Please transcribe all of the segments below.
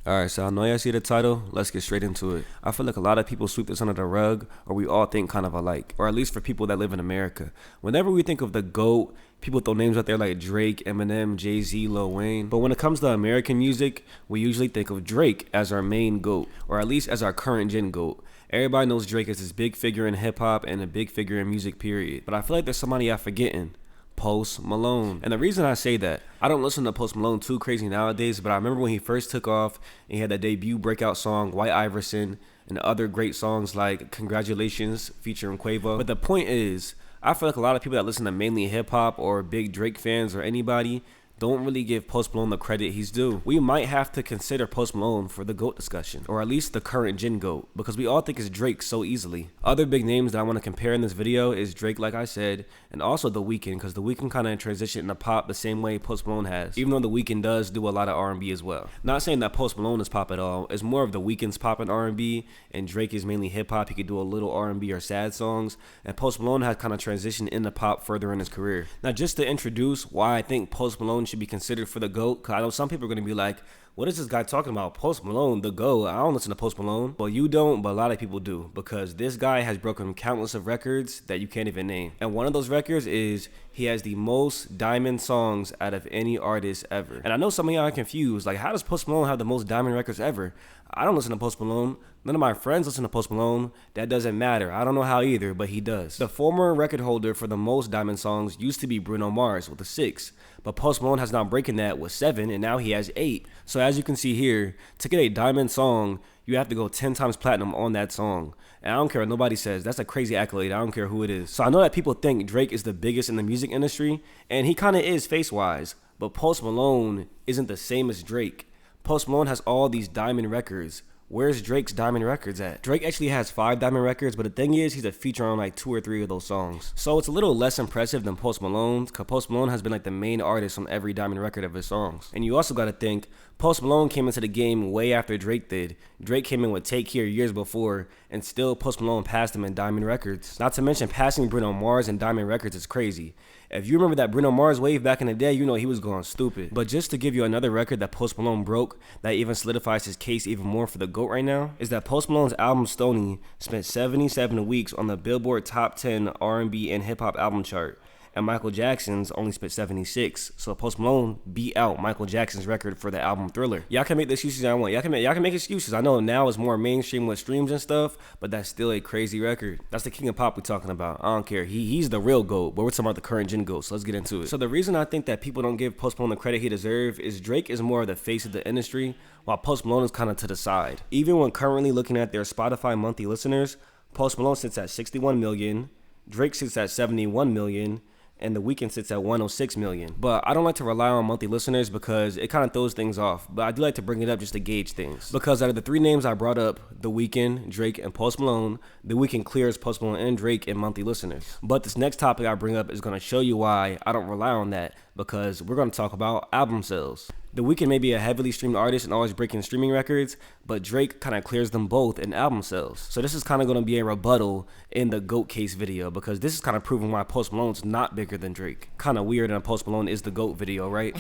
Alright, so I know y'all see the title. Let's get straight into it. I feel like a lot of people sweep this under the rug, or we all think kind of alike, or at least for people that live in America. Whenever we think of the GOAT, people throw names out there like Drake, Eminem, Jay-Z, Lil Wayne. But when it comes to American music, we usually think of Drake as our main GOAT, or at least as our current gen GOAT. Everybody knows Drake as this big figure in hip-hop and a big figure in music, period. But I feel like there's somebody I'm forgetting. Post Malone. And the reason I say that, I don't listen to Post Malone too crazy nowadays, but I remember when he first took off and he had that debut breakout song, White Iverson, and other great songs like Congratulations featuring Quavo. But the point is, I feel like a lot of people that listen to mainly hip hop or big Drake fans or anybody don't really give Post Malone the credit he's due. We might have to consider Post Malone for the GOAT discussion, or at least the current gen GOAT, because we all think it's Drake so easily. Other big names that I want to compare in this video is Drake, like I said, and also The Weeknd, because The Weeknd kind of transitioned into pop the same way Post Malone has, even though The Weeknd does do a lot of R&B as well. Not saying that Post Malone is pop at all, it's more of The Weeknd's pop and R&B, and Drake is mainly hip hop. He could do a little R&B or sad songs, and Post Malone has kind of transitioned into pop further in his career. Now, just to introduce why I think Post Malone should be considered for the GOAT, because I know some people are going to be like, what is this guy talking about? Post Malone, the GOAT. I don't listen to Post Malone. Well, you don't, but a lot of people do, because this guy has broken countless of records that you can't even name. And one of those records is he has the most diamond songs out of any artist ever. And I know some of y'all are confused, like, how does Post Malone have the most diamond records ever? I don't listen to Post Malone. None of my friends listen to Post Malone. That doesn't matter. I don't know how either, but he does. The former record holder for the most diamond songs used to be Bruno Mars with 6, but Post Malone has now broken that with 7, and now he has 8. So as you can see here, to get a diamond song, you have to go 10 times platinum on that song. And I don't care what nobody says. That's a crazy accolade. I don't care who it is. So I know that people think Drake is the biggest in the music industry, and he kind of is face-wise, but Post Malone isn't the same as Drake. Post Malone has all these diamond records. Where's Drake's diamond records at? Drake actually has 5 diamond records, but the thing is, he's a feature on like 2 or 3 of those songs. So it's a little less impressive than Post Malone's, because Post Malone has been like the main artist on every diamond record of his songs. And you also gotta think, Post Malone came into the game way after Drake did. Drake came in with Take Care years before, and still Post Malone passed him in diamond records. Not to mention, passing Bruno Mars in diamond records is crazy. If you remember that Bruno Mars wave back in the day, you know he was going stupid. But just to give you another record that Post Malone broke that even solidifies his case even more for the GOAT right now, is that Post Malone's album Stoney spent 77 weeks on the Billboard Top 10 R&B and hip hop album chart. And Michael Jackson's only spent 76. So Post Malone beat out Michael Jackson's record for the album Thriller. Y'all can make the excuses y'all want. Y'all can make excuses. I know now it's more mainstream with streams and stuff, but that's still a crazy record. That's the king of pop we're talking about. I don't care. He's the real GOAT, but we're talking about the current gen GOAT, so let's get into it. So the reason I think that people don't give Post Malone the credit he deserves is Drake is more of the face of the industry, while Post Malone is kind of to the side. Even when currently looking at their Spotify monthly listeners, Post Malone sits at 61 million, Drake sits at 71 million, and The Weeknd sits at 106 million. But I don't like to rely on monthly listeners because it kind of throws things off. But I do like to bring it up just to gauge things. Because out of the 3 names I brought up, The Weeknd, Drake, and Post Malone, The Weeknd clears Post Malone and Drake in monthly listeners. But this next topic I bring up is going to show you why I don't rely on that, because we're going to talk about album sales. The Weeknd may be a heavily streamed artist and always breaking streaming records, but Drake kind of clears them both in album sales. So this is kind of going to be a rebuttal in the GOAT case video, because this is kind of proving why Post Malone's not bigger than Drake. Kind of weird in a Post Malone is the GOAT video, right?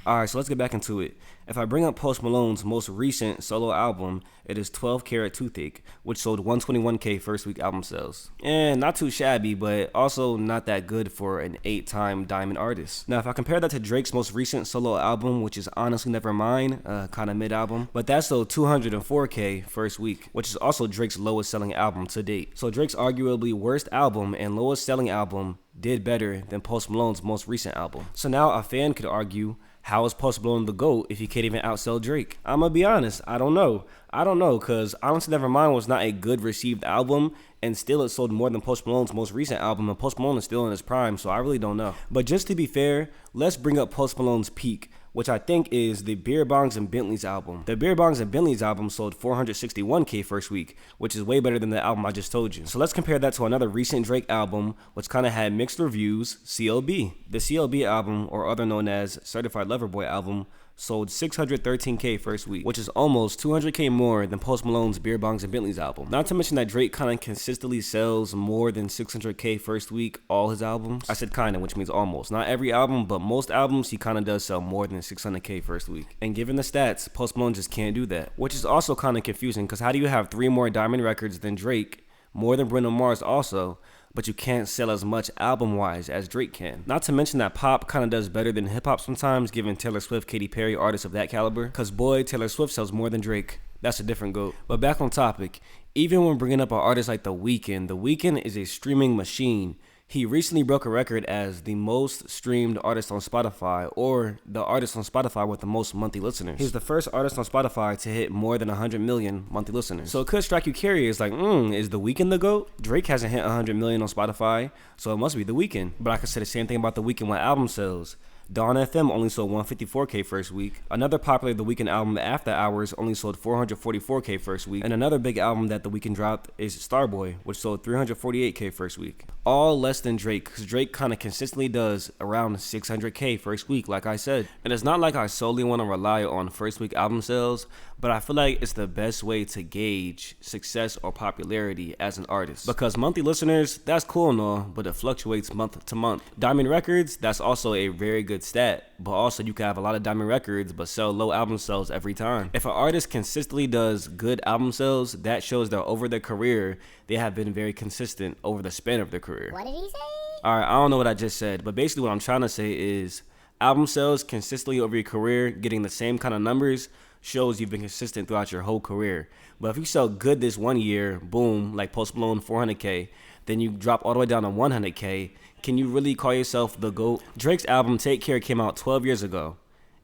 Alright, so let's get back into it. If I bring up Post Malone's most recent solo album, it is 12 Karat Toothache, which sold 121K first week album sales. And not too shabby, but also not that good for an 8-time diamond artist. Now, if I compare that to Drake's most recent solo album, which is Honestly Nevermind, kind of mid-album, but that sold 204K first week, which is also Drake's lowest selling album to date. So Drake's arguably worst album and lowest selling album did better than Post Malone's most recent album. So now a fan could argue, how is Post Malone the GOAT if he can't even outsell Drake? I'm gonna be honest, I don't know, cause Honestly Nevermind was not a good received album, and still it sold more than Post Malone's most recent album, and Post Malone is still in his prime, so I really don't know. But just to be fair, let's bring up Post Malone's peak, which I think is the Beer Bongs and Bentleys album. The Beer Bongs and Bentleys album sold 461K first week, which is way better than the album I just told you. So let's compare that to another recent Drake album, which kind of had mixed reviews, CLB. The CLB album, or other known as Certified Lover Boy album, sold 613K first week, which is almost 200K more than Post Malone's Beer Bongs and Bentleys album. Not to mention that Drake kind of consistently sells more than 600K first week, all his albums. I said kinda, which means almost. Not every album, but most albums, he kind of does sell more than 600K first week. And given the stats, Post Malone just can't do that, which is also kind of confusing, because how do you have 3 more diamond records than Drake, more than Bruno Mars also, but you can't sell as much album-wise as Drake can? Not to mention that pop kind of does better than hip-hop sometimes, given Taylor Swift, Katy Perry, artists of that caliber. Because boy, Taylor Swift sells more than Drake. That's a different GOAT. But back on topic, even when bringing up an artist like The Weeknd is a streaming machine. He recently broke a record as the most streamed artist on Spotify, or the artist on Spotify with the most monthly listeners. He's the first artist on Spotify to hit more than 100 million monthly listeners. So it could strike you curious, like, is The Weeknd the GOAT? Drake hasn't hit 100 million on Spotify, so it must be The Weeknd. But I could say the same thing about The Weeknd with album sales. Dawn FM only sold 154K first week. Another popular The Weeknd album, After Hours, only sold 444K first week. And another big album that The Weeknd dropped is Starboy, which sold 348K first week. All less than Drake, because Drake kind of consistently does around 600K first week, like I said. And it's not like I solely want to rely on first week album sales, but I feel like it's the best way to gauge success or popularity as an artist. Because monthly listeners, that's cool and all, but it fluctuates month to month. Diamond records, that's also a very good stat, but also you can have a lot of diamond records but sell low album sales every time. If an artist consistently does good album sales, that shows that over their career, they have been very consistent over the span of their career. What did he say? Alright, I don't know what I just said, but basically what I'm trying to say is album sales consistently over your career, getting the same kind of numbers, shows you've been consistent throughout your whole career. But if you sell good this one year, boom, like Post Malone 400K, then you drop all the way down to 100K, can you really call yourself the GOAT? Drake's album Take Care came out 12 years ago.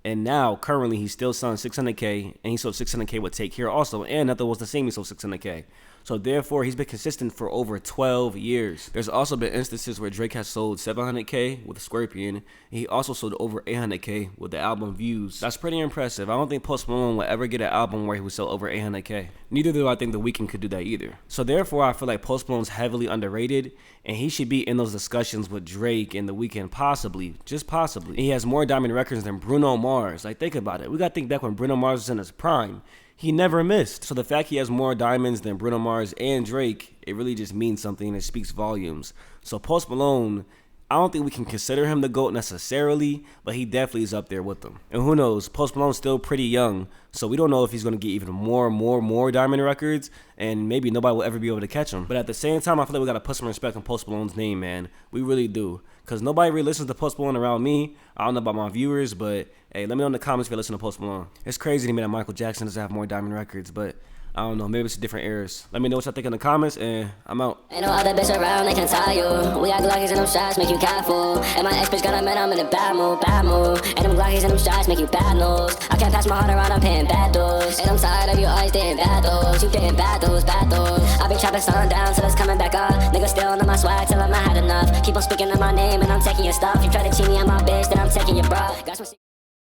And now, currently, he's still selling 600K, and he sold 600K with Take Care also, and nothing was the same, he sold 600K. So therefore, he's been consistent for over 12 years. There's also been instances where Drake has sold 700K with Scorpion, and he also sold over 800K with the album Views. That's pretty impressive. I don't think Post Malone will ever get an album where he would sell over 800K. Neither do I think The Weeknd could do that either. So therefore, I feel like Post Malone's heavily underrated, and he should be in those discussions with Drake and The Weeknd, possibly, just possibly. He has more diamond records than Bruno Mars. Like, think about it. We gotta think back when Bruno Mars was in his prime. He never missed. So the fact he has more diamonds than Bruno Mars and Drake, it really just means something, and it speaks volumes. So Post Malone, I don't think we can consider him the GOAT necessarily, but he definitely is up there with them. And who knows, Post Malone's still pretty young, so we don't know if he's going to get even more diamond records, and maybe nobody will ever be able to catch him. But at the same time, I feel like we got to put some respect on Post Malone's name, man. We really do. Because nobody really listens to Post Malone around me. I don't know about my viewers, but hey, let me know in the comments if you listen to Post Malone. It's crazy to me that Michael Jackson doesn't have more diamond records, but I don't know, maybe it's different eras. Let me know what y'all think in the comments, and I'm out. Ain't no other bitch around that can tie you. We got Glockies and them shots make you careful. And my ex bitch got a man, I'm in a bad mood. And them Glockies and them shots make you bad news. I can't pass my heart around, I'm paying bad dues. And I'm tired of you always getting bad dues. You getting bad dues. I been trapping sundown till it's coming back up. Niggas still on my swag till I'm not had enough. Keep on speaking of my name and I'm taking your stuff. You try to cheat me on my bitch, then I'm taking your bro.